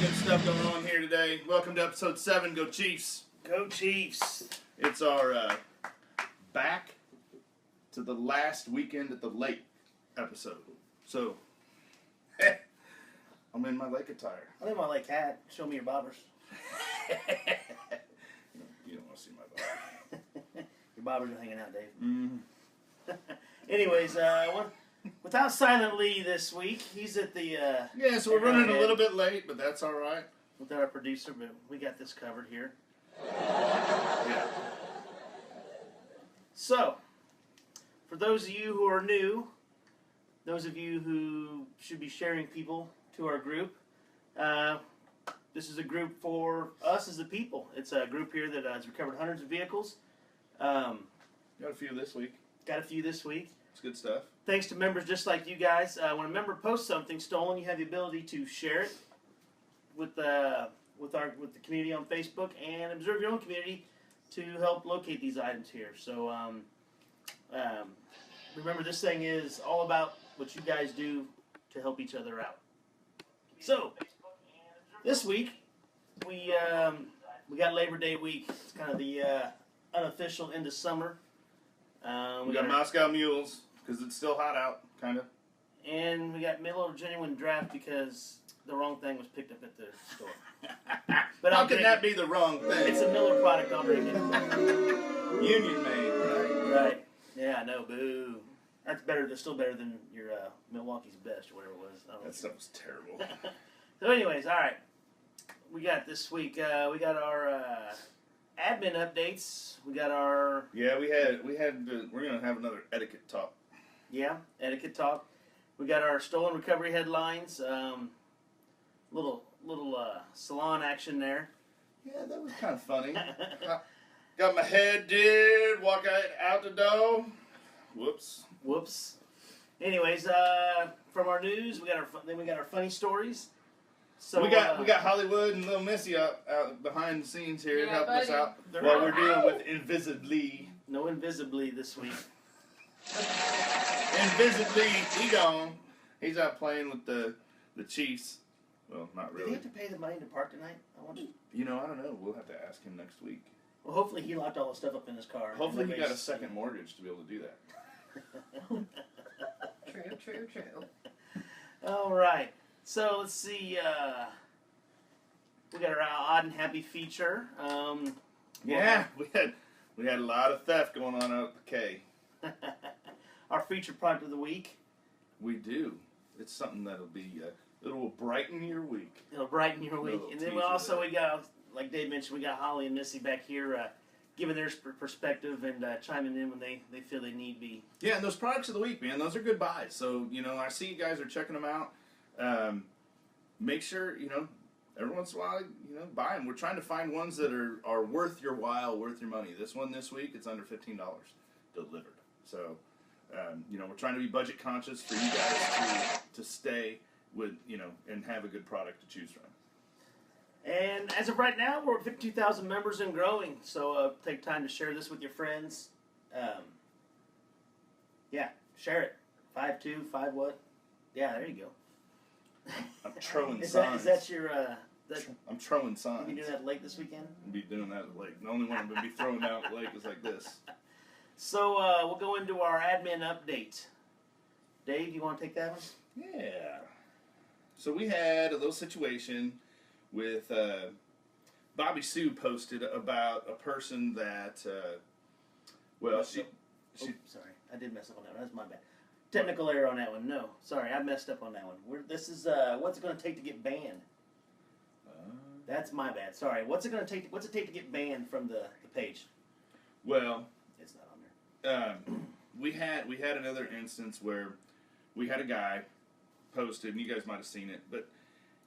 good stuff going on here today. Welcome to episode 7. Go Chiefs. Go Chiefs. It's our back to the last weekend at the lake episode. So, I'm in my lake attire. I'm in my lake hat. Show me your bobbers. You don't want to see my body. Your bobbers are hanging out, Dave. Mm-hmm. Anyways, without Silent Lee this week, he's at the... Yeah, so we're running a little bit late, but that's all right. Without our producer, but we got this covered here. Yeah. So, for those of you who are new, those of you who should be sharing people to our group, this is a group for us as the people. It's a group here that has recovered hundreds of vehicles. Got a few this week. Got a few this week. It's good stuff. Thanks to members just like you guys. When a member posts something stolen, you have the ability to share it with the community on Facebook and observe your own community to help locate these items here. So remember, this thing is all about what you guys do to help each other out. So this week we got Labor Day week. It's kind of the unofficial end of summer. We got Moscow Mules, because it's still hot out, kind of. And we got Miller Genuine Draft because the wrong thing was picked up at the store. But how can that be the wrong thing? It's a Miller product, I'll drink it. Union made, right? Right. Yeah, I know, boo. That's better. That's still better than your Milwaukee's Best or whatever it was. That stuff was terrible. So anyways, all right. We got this week, we got our... admin updates. We got our... Yeah, we're going to have another etiquette talk. Yeah, etiquette talk. We got our stolen recovery headlines. Little salon action there. Yeah, that was kind of funny. Got my head did, walk out the door. Whoops. Anyways, from our news, we got our funny stories. So we got Hollywood and Little Missy out behind the scenes here helping us out while we're dealing with Invisibly. No Invisibly this week. Invisibly, he gone. He's out playing with the Chiefs. Well, not really. Did he have to pay the money to park tonight? I wonder. You know, I don't know. We'll have to ask him next week. Well, hopefully he locked all the stuff up in his car. Hopefully he got a second mortgage to be able to do that. True. All right. So let's see. We got our odd and happy feature. Yeah, we had a lot of theft going on out at the K. Our feature product of the week. We do. It's something that'll be it will brighten your week. It'll brighten your week. And then we got, like Dave mentioned, we got Holly and Missy back here giving their perspective and chiming in when they feel they need be. Yeah, and those products of the week, man, those are good buys. So, I see you guys are checking them out. Make sure, every once in a while, buy them. We're trying to find ones that are worth your while, worth your money. This one this week, it's under $15 delivered. So, we're trying to be budget conscious for you guys to stay with, and have a good product to choose from. And as of right now, we're at 52,000 members and growing. So take time to share this with your friends. Yeah, share it. 5-2, 5 what? Yeah, there you go. I'm throwing signs. Is that your... I'm throwing signs. You doing that at the lake this weekend? I'll be doing that at the lake. The only one I'm going to be throwing down at the lake is like this. So we'll go into our admin update. Dave, you want to take that one? Yeah. So we had a little situation with Bobby Sue posted about a person that, sorry, I did mess up on that one. That's my bad. Technical error on that one. No, sorry, I messed up on that one. This is what's it going to take to get banned? That's my bad. Sorry. What's it take to get banned from the page? Well, it's not on there. We had another instance where we had a guy posted, and you guys might have seen it, but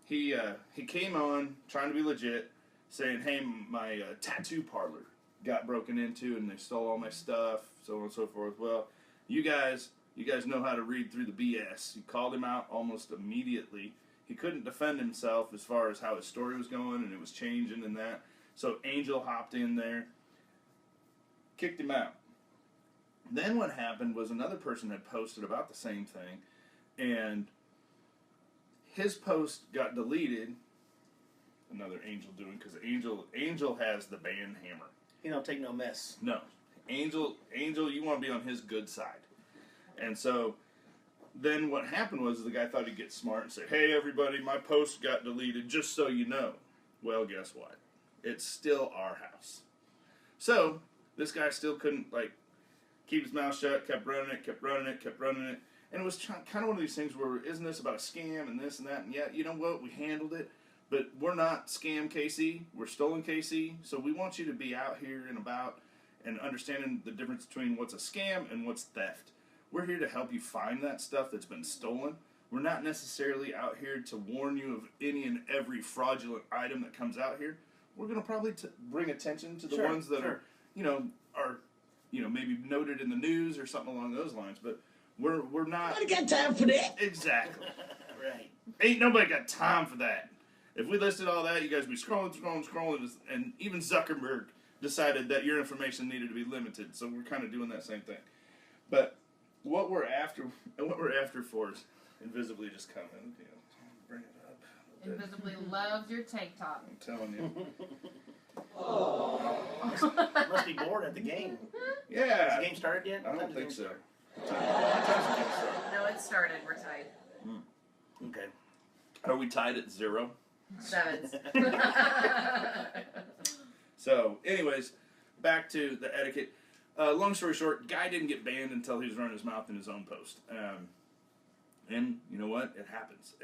he came on trying to be legit, saying, "Hey, my tattoo parlor got broken into, and they stole all my stuff, so on and so forth." Well, you guys know how to read through the BS. He called him out almost immediately. He couldn't defend himself as far as how his story was going, and it was changing and that. So Angel hopped in there, kicked him out. Then what happened was another person had posted about the same thing, and his post got deleted, another Angel doing, because Angel has the band hammer. He don't take no mess. No, Angel, you want to be on his good side, and so then what happened was the guy thought he'd get smart and say, "Hey, everybody, my post got deleted, just so you know." Well, guess what? It's still our house. So this guy still couldn't keep his mouth shut. Kept running it. And it was kind of one of these things where, isn't this about a scam and this and that? And yeah, you know what? We handled it. But we're not Scam KC. We're StolenKC. So we want you to be out here and about and understanding the difference between what's a scam and what's theft. We're here to help you find that stuff that's been stolen. We're not necessarily out here to warn you of any and every fraudulent item that comes out here. We're going to probably bring attention to the ones that are maybe noted in the news or something along those lines. But we're not. I got time for that. Exactly. Right. Ain't nobody got time for that. If we listed all that, you guys would be scrolling, and even Zuckerberg decided that your information needed to be limited. So we're kind of doing that same thing. But what we're after for is invisibly just coming. Bring it up. Invisibly loves your tank top. I'm telling you. Oh. Must be bored at the game. Yeah. Has the game started yet? I don't think so. No, it started. We're tied. Okay. Are we tied at 0? 7. So, anyways, back to the etiquette. Long story short, guy didn't get banned until he was running his mouth in his own post. And you know what? It happens.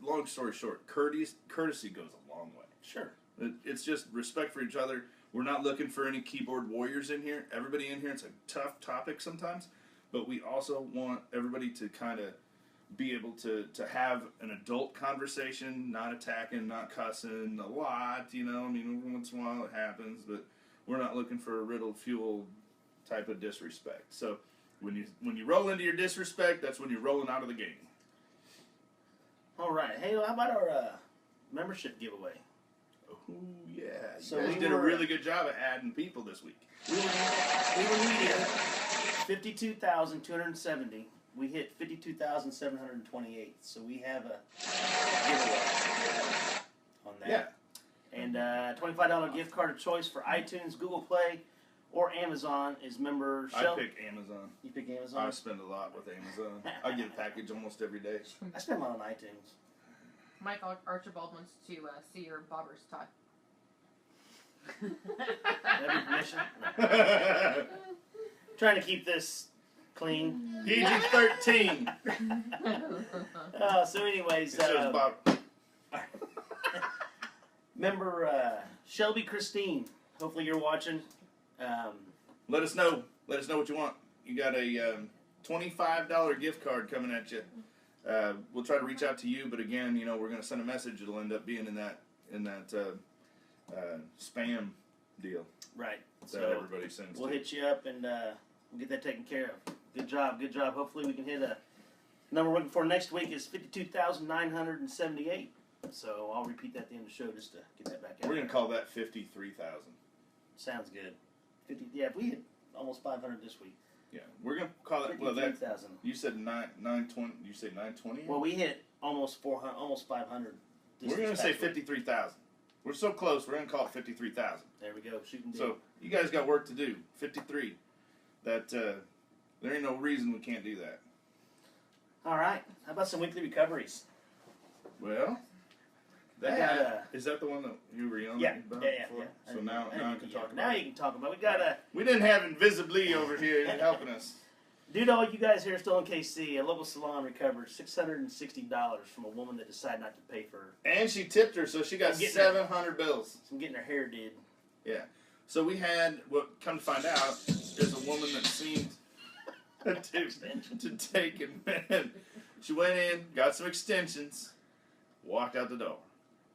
Long story short, courtesy goes a long way. Sure. It's just respect for each other. We're not looking for any keyboard warriors in here. Everybody in here, it's a tough topic sometimes, but we also want everybody to kind of be able to have an adult conversation, not attacking, not cussing a lot, I mean, once in a while it happens, but we're not looking for a riddled fuel type of disrespect. So when you roll into your disrespect, that's when you're rolling out of the game. All right. Hey, how about our membership giveaway? Oh, yeah. So you guys did a really good job of adding people this week. We were needed 52,270. We hit 52,728. So we have a giveaway on that. Yeah. And $25 gift card of choice for iTunes, Google Play, or Amazon is member Shell. I pick Amazon. You pick Amazon? I spend a lot with Amazon. I get a package almost every day. I spend mine on iTunes. Mike Archibald wants to see your bobbers tie. Every permission? No. Trying to keep this clean. PG-13. So anyways, member Shelby Christine, hopefully you're watching. Let us know what you want. You got a $25 gift card coming at you. We'll try to reach out to you, but again, we're going to send a message. It'll end up being in that spam deal. Right. That everybody sends. We'll hit you up and we'll get that taken care of. Good job. Hopefully we can hit a number we're looking for next week is 52,978. So I'll repeat that at the end of the show just to get that back out. We're going to call that 53,000. Sounds good. 50. Yeah, if we hit almost 500 this week. Yeah, we're going to call it. Well, 53,000. You said 920. You say 920. Well, we hit almost 400, almost 500. We're going to say 53,000. We're so close. We're going to call it 53,000. There we go. Shooting. So you guys got work to do. 53. That there ain't no reason we can't do that. All right. How about some weekly recoveries? Well, is that the one that you were yelling yeah, about yeah. before? So now I can talk about Now it. you can talk about it. We didn't have Invisibly over here helping us. Due to all you guys here at StolenKC, a local salon recovered $660 from a woman that decided not to pay for her. And she tipped her, so she got 700 bills. From getting her hair did. Yeah. So we had, come to find out, there's a woman that seemed to take it, man. She went in, got some extensions, walked out the door.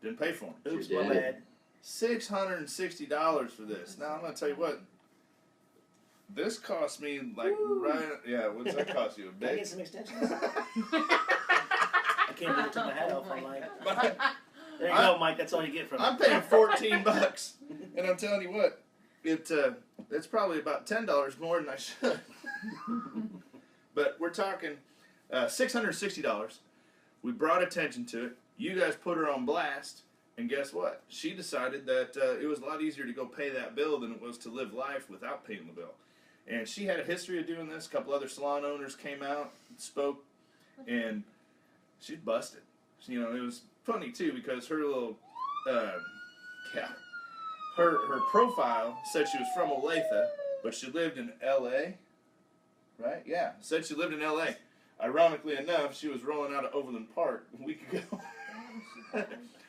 Didn't pay for them. Oops, my bad. $660 for this. Now, I'm going to tell you what. This cost me, yeah, what's that cost you? A Can I bit? get some extensions? I can't believe I took my hat off. I'm like, there you go, Mike. That's all you get from me. I'm paying $14, and I'm telling you what, it's probably about $10 more than I should. But we're talking $660. We brought attention to it. You guys put her on blast. And guess what? She decided that it was a lot easier to go pay that bill than it was to live life without paying the bill. And she had a history of doing this. A couple other salon owners came out, spoke, and she's busted. You know, it was funny too because her little, her profile said she was from Olathe, but she lived in L.A. Right? Yeah, said she lived in L.A. Ironically enough, she was rolling out of Overland Park a week ago.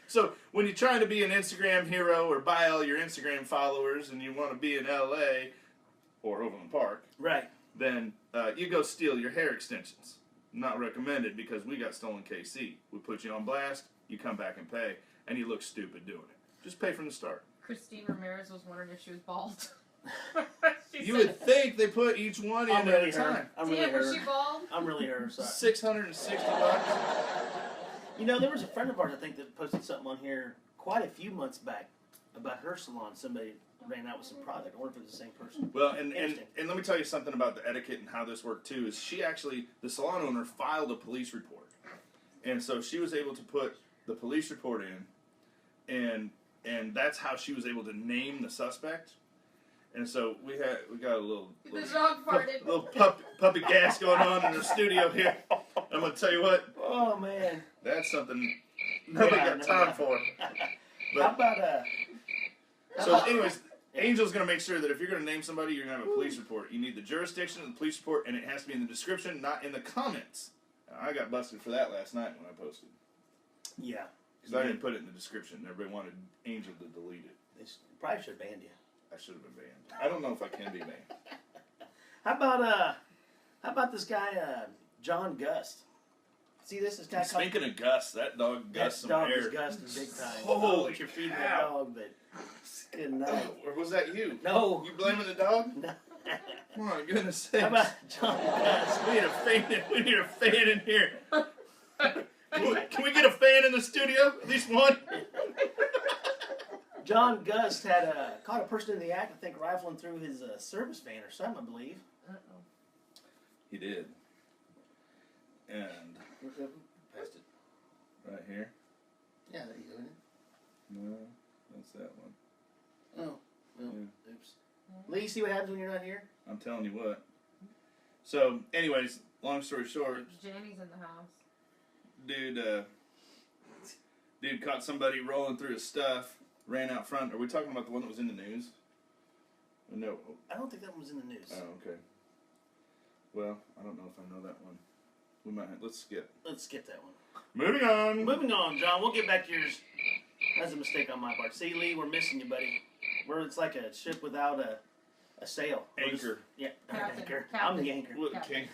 So when you're trying to be an Instagram hero or buy all your Instagram followers and you want to be in L.A. or Overland Park, Right. then you go steal your hair extensions. Not recommended because we got StolenKC. We put you on blast, you come back and pay, and you look stupid doing it. Just pay from the start. Christine Ramirez was wondering if she was bald. You would think they put each one in at a time. I'm really Was her. she bald? I'm really her. Sorry. $660. You know, there was a friend of ours, I think, that posted something on here quite a few months back about her salon. Somebody ran out with some product. I wonder if it was the same person. Well, and let me tell you something about the etiquette and how this worked too. Is she actually, the salon owner, filed a police report, and so she was able to put the police report in, and that's how she was able to name the suspect. And so we got a little The dog farted. little puppy gas going on in the studio here. I'm gonna tell you what. Oh man, That's something nobody got time for. How about So, anyways, Angel's going to make sure that if you're going to name somebody, you're going to have a police report. You need the jurisdiction of the police report, and it has to be in the description, not in the comments. I got busted for that last night when I posted. Yeah. Because I didn't put it in the description. Everybody wanted Angel to delete it. They probably should have banned you. I should have been banned. I don't know if I can be banned. How about this guy, John Gust? See, this is kind of Speaking of Gus, that dog Gus some dog air. is Gusting big time. Holy you're feeding cow. that dog, but good night. Or was that you? No. You blaming the dog? No. My goodness sakes. How about John Gust? We need a fan. We need a fan in here. Can we get a fan in the studio? At least one. John Gust had caught a person in the act, I think, rifling through his service van or something, I believe. Uh-oh. He did. And Passed it. right here. Yeah, there you go. Isn't it? No, that's that one. Oh, well, Yeah. oops. Lee, see what happens when you're not here? I'm telling you what. So, anyways, long story short, Janny's in the house. dude caught somebody rolling through his stuff, ran out front. Are we talking about the one that was in the news? No. I don't think that one was in the news. Oh, okay. Well, I don't know if I know that one. We might have, let's skip. Let's skip that one. Moving on. Moving on, John. We'll get back to yours. That's a mistake on my part. See, Lee, we're missing you, buddy. It's like a ship without a sail. Anchor. Yeah, Captain. anchor. Captain. I'm the anchor. Look, King.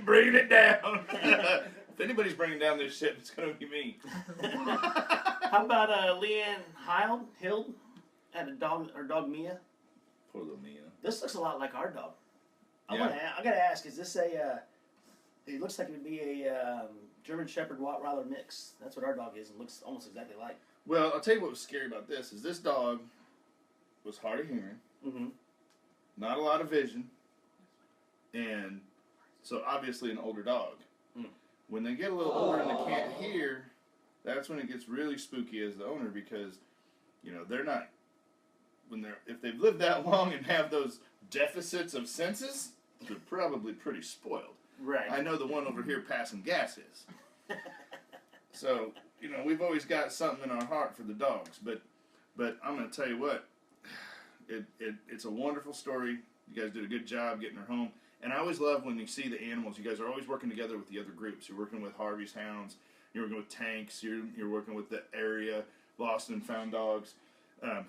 Bring it down. If anybody's bringing down this ship, it's going to be me. How about Leanne Hild had a dog, her dog Mia? Poor little Mia. This looks a lot like our dog. I Yeah. gotta ask, is this a? It looks like it would be a German Shepherd Rottweiler mix. That's what our dog is, and looks almost exactly like. Well, I'll tell you what was scary about this is this dog was hard of hearing, Mm-hmm. not a lot of vision, and so obviously an older dog. Mm. When they get a little older and they can't hear, that's when it gets really spooky as the owner because, you know, they're not if they've lived that long and have those deficits of senses, they're probably pretty spoiled. Right. I know the one over here passing gas is. So, you know, we've always got something in our heart for the dogs, but I'm going to tell you what, it's a wonderful story. You guys did a good job getting her home. And I always love when you see the animals. You guys are always working together with the other groups. You're working with Harvey's Hounds. You're working with Tanks. You're working with the area Lost and Found Dogs.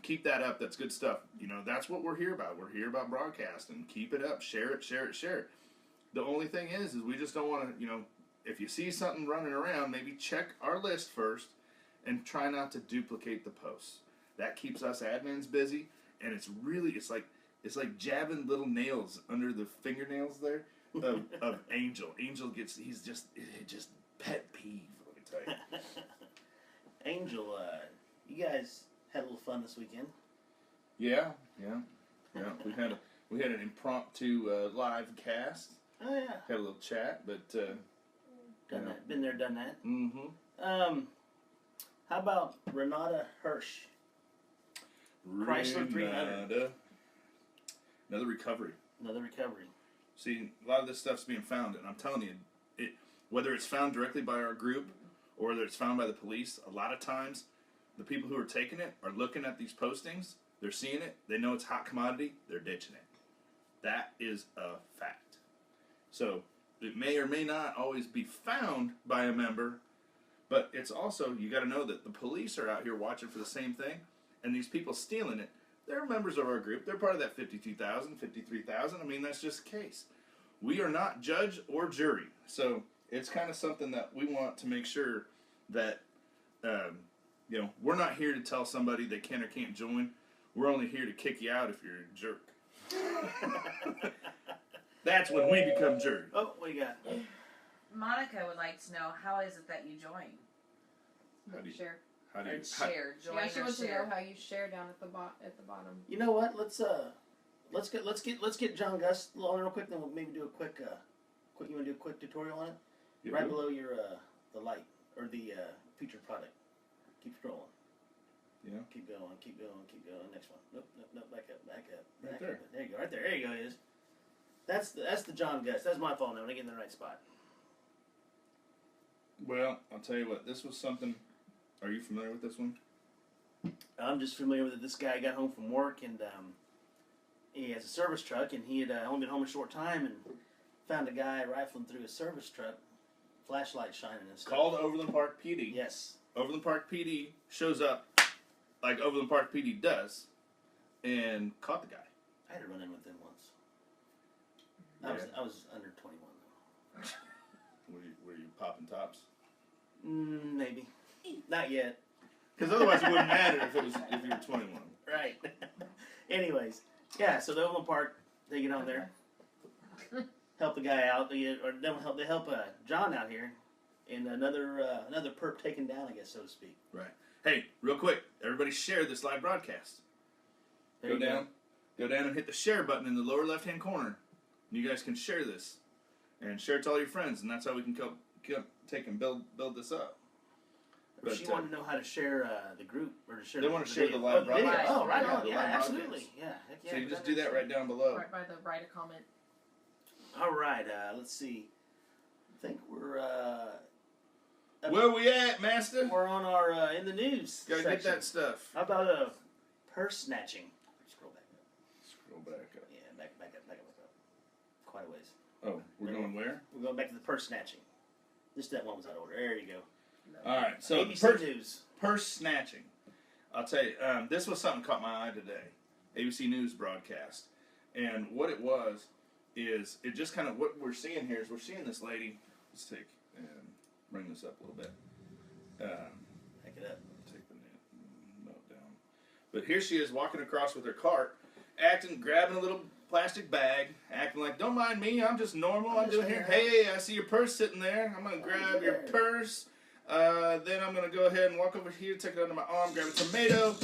Keep that up. That's good stuff. You know, that's what we're here about. We're here about broadcasting. Keep it up. Share it, share it, share it. The only thing is we just don't want to, you know, if you see something running around, maybe check our list first and try not to duplicate the posts. That keeps us admins busy, and it's like jabbing little nails under the fingernails there of Angel. Angel he's just pet peeve, let me tell you. Angel, you guys had a little fun this weekend. Yeah. We had an impromptu live cast. Oh yeah. Had a little chat, but Done that. Been there, done that. Mm-hmm. How about Renata Hirsch? Chrysler 300. Another recovery. Another recovery. See, a lot of this stuff's being found, and I'm telling you, whether it's found directly by our group or whether it's found by the police, a lot of times the people who are taking it are looking at these postings, they're seeing it, they know it's hot commodity, they're ditching it. That is a fact. So it may or may not always be found by a member, but it's also, you got to know that the police are out here watching for the same thing, and these people stealing it, they're members of our group. They're part of that 52,000, 53,000. I mean, that's just the case. We are not judge or jury. So it's kind of something that we want to make sure that, we're not here to tell somebody they can or can't join. We're only here to kick you out if you're a jerk. That's when we become jury. Oh, what do you got? Monica would like to know, how is it that you join? How do you Share. How do you Share, join, Yeah, she or wants to know share. how you share down at the bottom. You know what? Let's get John Gus on real quick. Then we'll maybe do a quick. You want to do a quick tutorial on it? You Right do? below your the light or the featured product. Keep scrolling. Yeah. Keep going. Keep going. Keep going. Next one. Nope. Back up. Right there. Up. There you go. Right there. There you go. It is. That's the John Gus. That's my fault now. When I get in the right spot. Well, I'll tell you what. This was something. Are you familiar with this one? I'm just familiar with it. This guy got home from work and he has a service truck, and he had only been home a short time and found a guy rifling through his service truck, flashlight shining and stuff. Called Overland Park PD. Yes. Overland Park PD shows up like Overland Park PD does and caught the guy. I had to run in with him once. Yeah. I was under 21 though. Were you popping tops? Maybe. Not yet. Because otherwise it wouldn't matter if you were 21. Right. Anyways, yeah. So the Overland Park, they get on there, help the guy out. They help John out here, and another perp taken down, I guess, so to speak. Right. Hey, real quick, everybody share this live broadcast. There you go. Go down and hit the share button in the lower left-hand corner. You guys can share this and share it to all your friends, and that's how we can take and build this up. But she wanted to know how to share the group or to share. They want to share the video. live video. broadcast. Oh, right Yeah, on. the Yeah, live absolutely. broadcast. Yeah, heck yeah. So you just do that right down below. Right by the write a comment. All right. Let's see. I think we're. Where we at, Master? We're on our in the news. Gotta section. get that stuff. How about purse snatching? Scroll back up. Scroll back up. Yeah, back up. Quite a ways. Oh, we're going where? We're going back to the purse snatching. Just that one was out of order. There you go. All right. So ABC News. Purse snatching. I'll tell you, this was something caught my eye today. ABC News broadcast. And what it was is, it just kind of, what we're seeing here is we're seeing this lady. Let's take and bring this up a little bit. Back it up. Take the note down. But here she is walking across with her cart, grabbing a little plastic bag, acting like, don't mind me, I'm just normal, I'm doing here. Hey, I see your purse sitting there. I'm going to grab your purse. Then I'm going to go ahead and walk over here, take it under my arm, grab a tomato,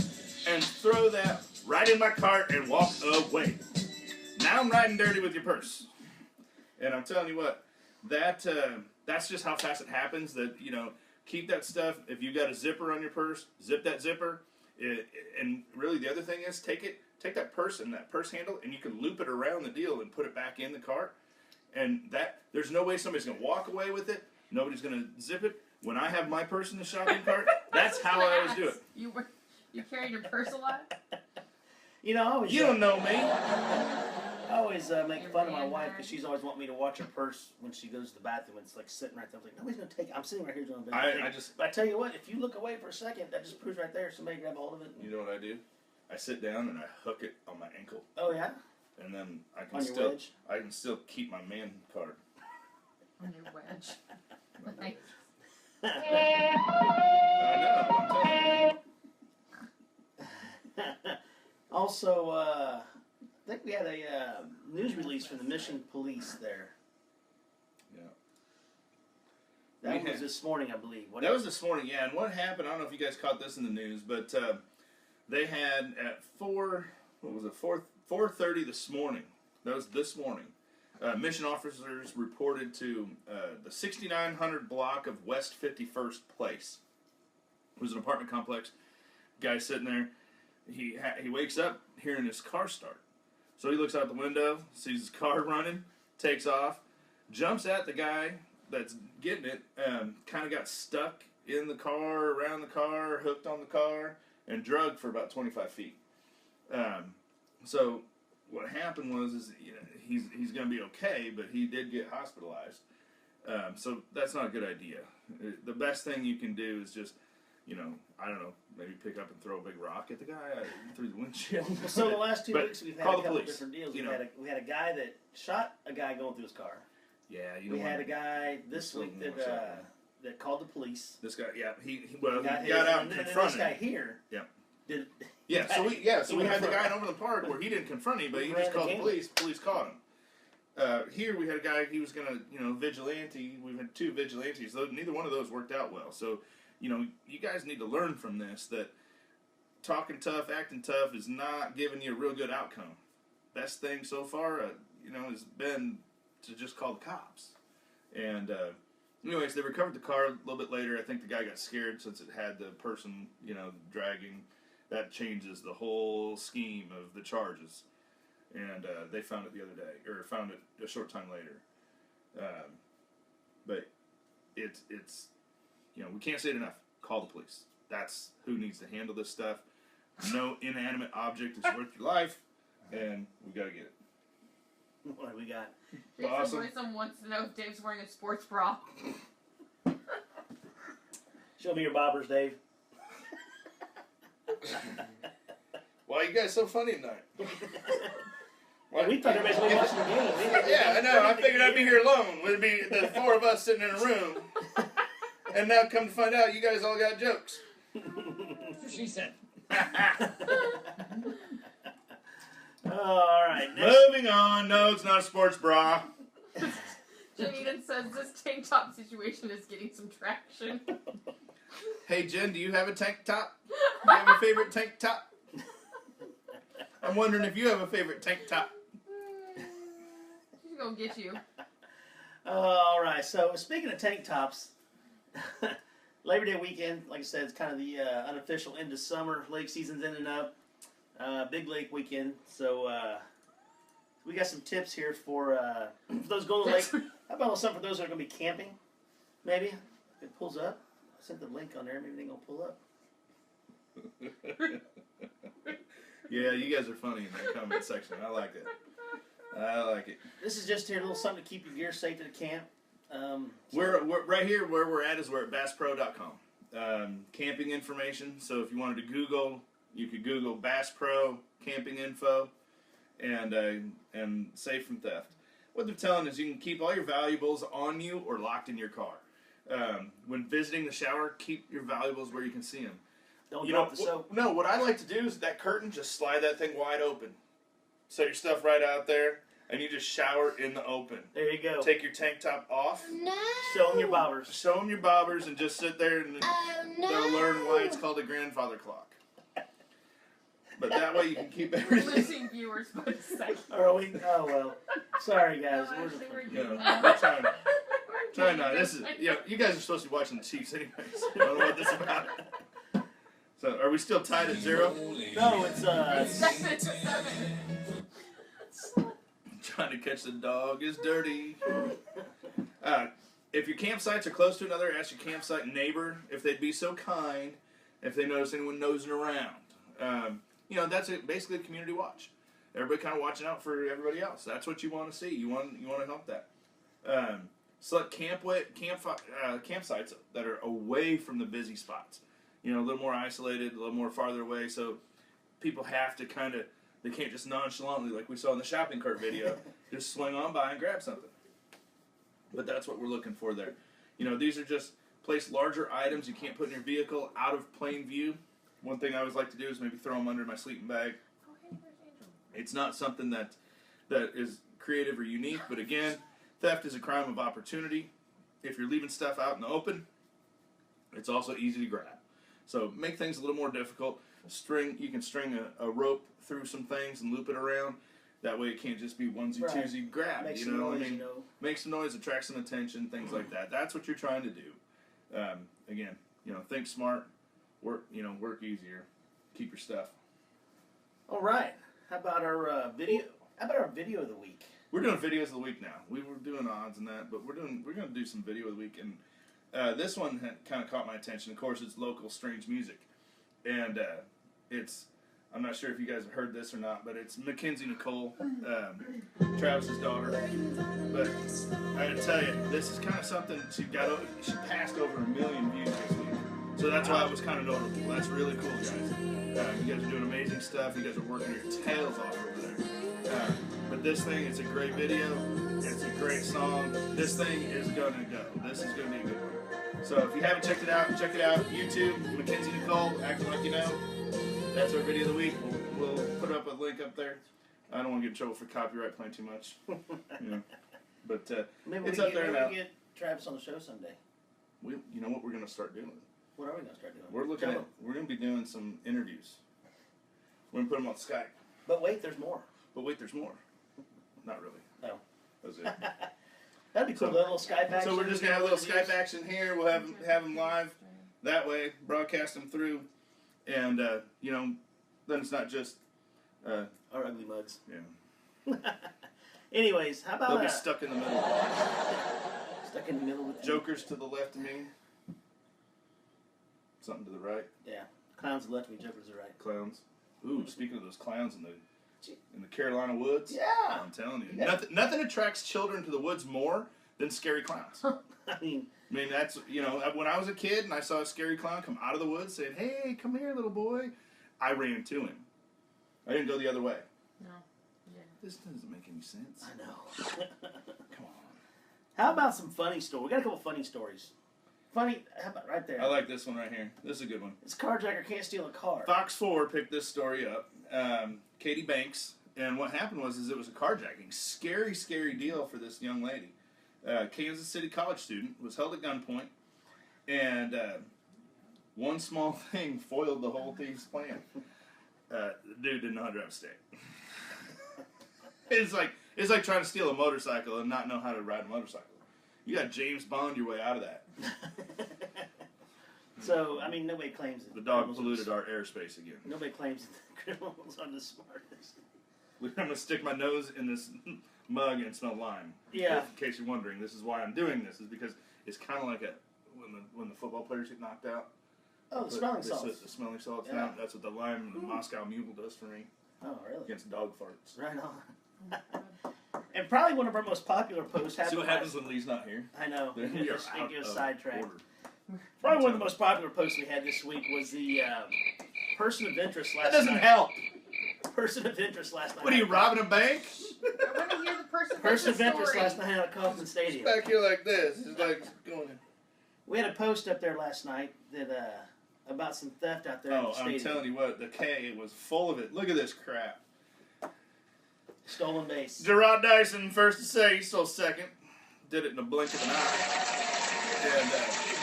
and throw that right in my cart and walk away. Now I'm riding dirty with your purse. And I'm telling you what, that's just how fast it happens. That, keep that stuff. If you got a zipper on your purse, zip that zipper. And really the other thing is, take that purse and that purse handle, and you can loop it around the deal and put it back in the cart. And there's no way somebody's going to walk away with it. Nobody's going to zip it. When I have my purse in the shopping cart, that's how I always do it. You carried your purse a lot? I always. You don't know me. I always make fun of my wife because she's always wanting me to watch her purse when she goes to the bathroom. It's like sitting right there. I'm like, nobody's going to take it. I'm sitting right here doing business. But I tell you what, if you look away for a second, that just proves right there somebody grab a hold of it. You know what I do? I sit down and I hook it on my ankle. Oh, yeah? And then I can still keep my man card. On your wedge. Nice. I know, I'm telling you. Also, I think we had a news release from the Mission Police there. Yeah. That was this morning, I believe. That was this morning, yeah. And what happened, I don't know if you guys caught this in the news, but they had at 4:30 this morning. That was this morning. Mission officers reported to the 6900 block of West 51st Place. It was an apartment complex. Guy sitting there. He wakes up hearing his car start. So he looks out the window, sees his car running, takes off, jumps at the guy that's getting it, kind of got stuck in the car, around the car, hooked on the car, and drugged for about 25 feet. So what happened was he's going to be okay, but he did get hospitalized. So that's not a good idea. The best thing you can do is just, I don't know, maybe pick up and throw a big rock at the guy through the windshield. So the last 2 weeks we've had a couple police. different deals. We had a guy that shot a guy going through his car. Yeah, we had a guy this week that called the police. This guy, yeah, he got out and confronted. This guy here, yeah. So we had the guy over the park where he didn't confront anybody. He just called the police. Police caught him. Here we had a guy. He was gonna, vigilante. We've had 2 vigilantes. Though neither one of those worked out well. So, you guys need to learn from this that talking tough, acting tough is not giving you a real good outcome. Best thing so far, has been to just call the cops. And anyways, they recovered the car a little bit later. I think the guy got scared since it had the person, dragging. That changes the whole scheme of the charges. And they found it the other day, or found it a short time later. But it's we can't say it enough. Call the police. That's who needs to handle this stuff. No inanimate object is worth your life, and we got to get it. What do we got? Jason Boyson wants to know if Dave's wearing a sports bra. Show me your bobbers, Dave. Why are you guys so funny tonight? Well, we thought everybody was watching the game. Yeah, I know. I figured I'd be here alone. We'd be the 4 of us sitting in a room. And now come to find out, you guys all got jokes. She said. All right. Moving on. No, it's not a sports bra. Jen Eden says this tank top situation is getting some traction. Hey, Jen, do you have a tank top? Do you have a favorite tank top? I'm wondering if you have a favorite tank top. She's gonna get you. All right. So speaking of tank tops, Labor Day weekend, like I said, it's kind of the unofficial end of summer. Lake season's ending up. Big lake weekend. So we got some tips here for those going to the lake. How about something for those that are going to be camping? Maybe if it pulls up. I sent the link on there. Maybe they're going to pull up. Yeah, you guys are funny in that comment section. I like it. I like it. This is just here a little something to keep your gear safe at the camp. We're right here where we're at is we're at BassPro.com. Camping information. So if you wanted to Google, you could Google Bass Pro camping info and safe from theft. What they're telling is you can keep all your valuables on you or locked in your car. When visiting the shower, keep your valuables where you can see them. Don't drop the soap. No, what I like to do is that curtain, just slide that thing wide open. Set your stuff right out there, and you just shower in the open. There you go. Take your tank top off. No. Show them your bobbers. Show them your bobbers and just sit there and they'll learn why it's called a grandfather clock. But that way you can keep everything. Losing viewers by the second. Are we? Oh, well. Sorry, guys. No, actually, we're You know, getting we're trying not. This is, you guys are supposed to be watching the Chiefs anyways. I don't know what this is about. So, are we still tied at 0? No, it's 7-7. Trying to catch the dog is dirty. If your campsites are close to another, ask your campsite neighbor if they'd be so kind if they notice anyone nosing around. That's basically a community watch. Everybody kind of watching out for everybody else. That's what you want to see. You want to help that. Select campsites that are away from the busy spots. A little more isolated, a little more farther away, so people have to they can't just nonchalantly, like we saw in the shopping cart video, just swing on by and grab something. But that's what we're looking for there. These are just place larger items you can't put in your vehicle out of plain view. One thing I always like to do is maybe throw them under my sleeping bag. It's not something that is creative or unique, but again, theft is a crime of opportunity. If you're leaving stuff out in the open, it's also easy to grab. So make things a little more difficult. You can string a rope through some things and loop it around. That way it can't just be onesie, twosie grab. Make some noise, Make some noise, attract some attention, things like that. That's what you're trying to do. Again, think smart, work easier, keep your stuff. All right. How about our video? How about our video of the week? We're doing videos of the week now. We were doing odds and that, but we're going to do some video of the week, and this one kind of caught my attention. Of course, it's local strange music, and I'm not sure if you guys have heard this or not, but it's Mackenzie Nicole, Travis's daughter. But I gotta tell you, this is kind of something she passed over 1 million views this week. So that's why it was kind of notable. That's really cool, guys. You guys are doing amazing stuff. You guys are working your tails off over there. But this thing, it's a great video. It's a great song. This thing is gonna go. This is gonna be a good one. So if you haven't checked it out, check it out. YouTube, Mackenzie Nicole, Acting Like You Know. That's our video of the week. We'll put up a link up there. I don't want to get in trouble for copyright playing too much. But Maybe it's we up there now. get Travis on the show someday. You know what we're going to start doing? What are we going to start doing? We're going to be doing some interviews. We're going to put them on Skype. But wait, there's more. But wait, there's more. Not really. No. That's it. That'd be cool. A little Skype action. So we're just going to have a little Skype action here. We'll have them live that way, broadcast them through. And, then it's not just... our ugly mugs. Yeah. Anyways, how about... They'll be stuck in the middle. Stuck in the middle with... Jokers to the left of me. Something to the right. Yeah. Clowns to the left of me, jokers to the right. Clowns. Ooh, speaking of those clowns in the Carolina woods. Yeah. I'm telling you. Yeah. Nothing attracts children to the woods more than scary clowns. I mean, that's, when I was a kid and I saw a scary clown come out of the woods saying, "Hey, come here, little boy," I ran to him. I didn't go the other way. No. Yeah. This doesn't make any sense. I know. Come on. How about some funny stories? We got a couple funny stories. Funny, how about right there? I like this one right here. This is a good one. This carjacker can't steal a car. Fox 4 picked this story up. Katie Banks. And what happened was it was a carjacking. Scary, scary deal for this young lady. Kansas City college student was held at gunpoint. And one small thing foiled the whole thief's plan. The dude didn't know how to drive a stick. It's like trying to steal a motorcycle and not know how to ride a motorcycle. You got James Bond your way out of that. So, I mean, nobody claims that the dog polluted our airspace again. Nobody claims that the criminals are the smartest. I'm going to stick my nose in this mug and smell lime. Yeah. In case you're wondering, this is why I'm doing this, is because it's kind of like when the football players get knocked out. Oh, the smelling salts. The smelling salts. Yeah. That's what the lime and the Moscow Mule does for me. Oh, really? Against dog farts. Right on. And probably one of our most popular posts happened. See what happens when Lee's not here? I know. Then we are out of sidetracked. order. Probably one of the most popular posts we had this week was the person of interest last That doesn't night. help. Person of interest last night. What are you, robbing a bank? I want to hear the Person of interest story. last night at Kaufman Stadium. Back here like this. It's like going. We had a post up there last night that about some theft out there at the I'm stadium. telling you what, the K was full of it. Look at this crap. Stolen base. Gerard Dyson, first to say, he stole second. Did it in a blink of an eye. And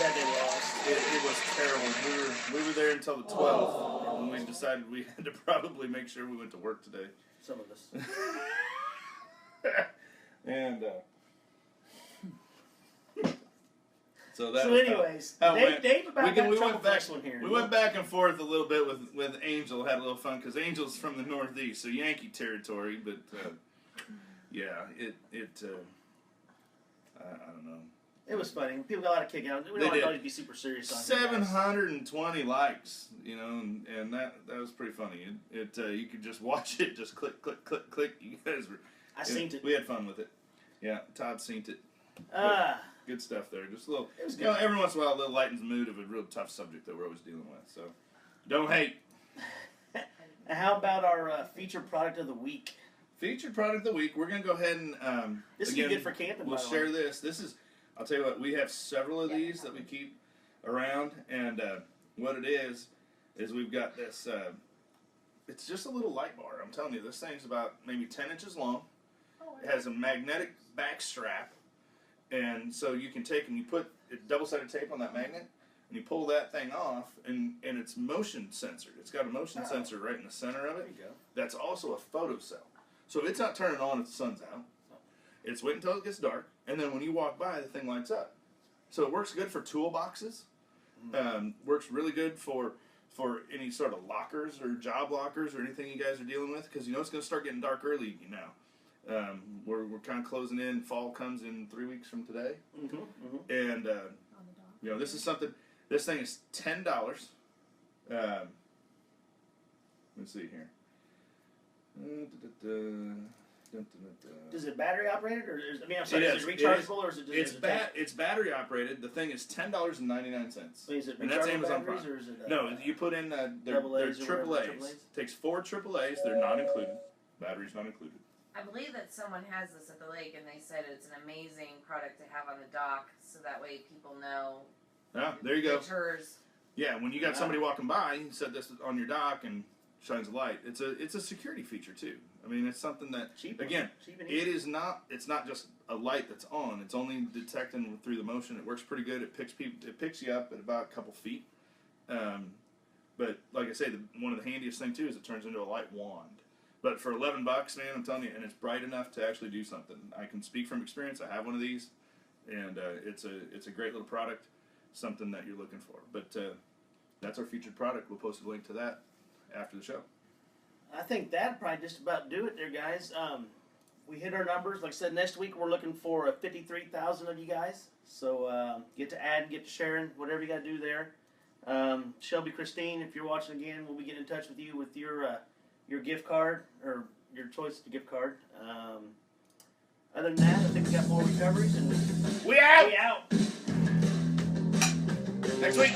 That they lost. it was terrible. We were there until the 12th, and we decided we had to probably make sure we went to work today. Some of us. And so anyways, Dave about got trouble for this one here. We went back and forth a little bit with Angel. Had a little fun because Angel's from the Northeast, so Yankee territory. But yeah, I don't know. It was funny. People got a lot of kick out. We don't want to be super serious on it. 720 likes, and that was pretty funny. You could just watch it, just click, click, click, click. You guys were. I seen it. We had fun with it. Yeah, Todd seen it. Good stuff there. Just a little. It was good. Every once in a while, a little lightens the mood of a real tough subject that we're always dealing with. So, don't hate. And how about our featured product of the week? Featured product of the week. We're gonna go ahead and this again, is good for camping. We'll share this. This is. I'll tell you what. We have several of these that we keep around, and what it is we've got this. It's just a little light bar. I'm telling you, this thing's about maybe 10 inches long. It has a magnetic back strap, and so you can take and you put double-sided tape on that magnet, and you pull that thing off, and it's motion censored. It's got a motion sensor right in the center of it. There you go. That's also a photo cell. So if it's not turning on if the sun's out, it's waiting until it gets dark, and then when you walk by, the thing lights up. So it works good for toolboxes. Works really good for for any sort of lockers or job lockers or anything you guys are dealing with, because you know it's going to start getting dark early now. We're kind of closing in. Fall comes in 3 weeks from today, and you know this is something. This thing is $10. Let's see here. Is it battery operated, or is it rechargeable, or is it? It's battery operated. The thing is $10.99. Is it and that's rechargeable Amazon batteries, Prime. or is it? No, you put in they're triple A's. Takes 4 triple A's. They're not included. Batteries not included. I believe that someone has this at the lake, and they said it's an amazing product to have on the dock, so that way people know. Yeah, there you go. Deters. Yeah, when you got somebody walking by, you set this on your dock and shines a light. It's a security feature too. I mean, it's something that it's not just a light that's on. It's only detecting through the motion. It works pretty good. It picks you up at about a couple feet. But like I say, one of the handiest thing too is it turns into a light wand. But for $11, man, I'm telling you, and it's bright enough to actually do something. I can speak from experience. I have one of these, and it's a great little product, something that you're looking for. But that's our featured product. We'll post a link to that after the show. I think that'd probably just about do it there, guys. We hit our numbers. Like I said, next week we're looking for 53,000 of you guys. So get to adding, get to sharing, whatever you got to do there. Shelby, Christine, if you're watching again, we'll be getting in touch with you with your gift card or your choice of gift card. Other than that, I think we got more recoveries, and we out. We out. Next week.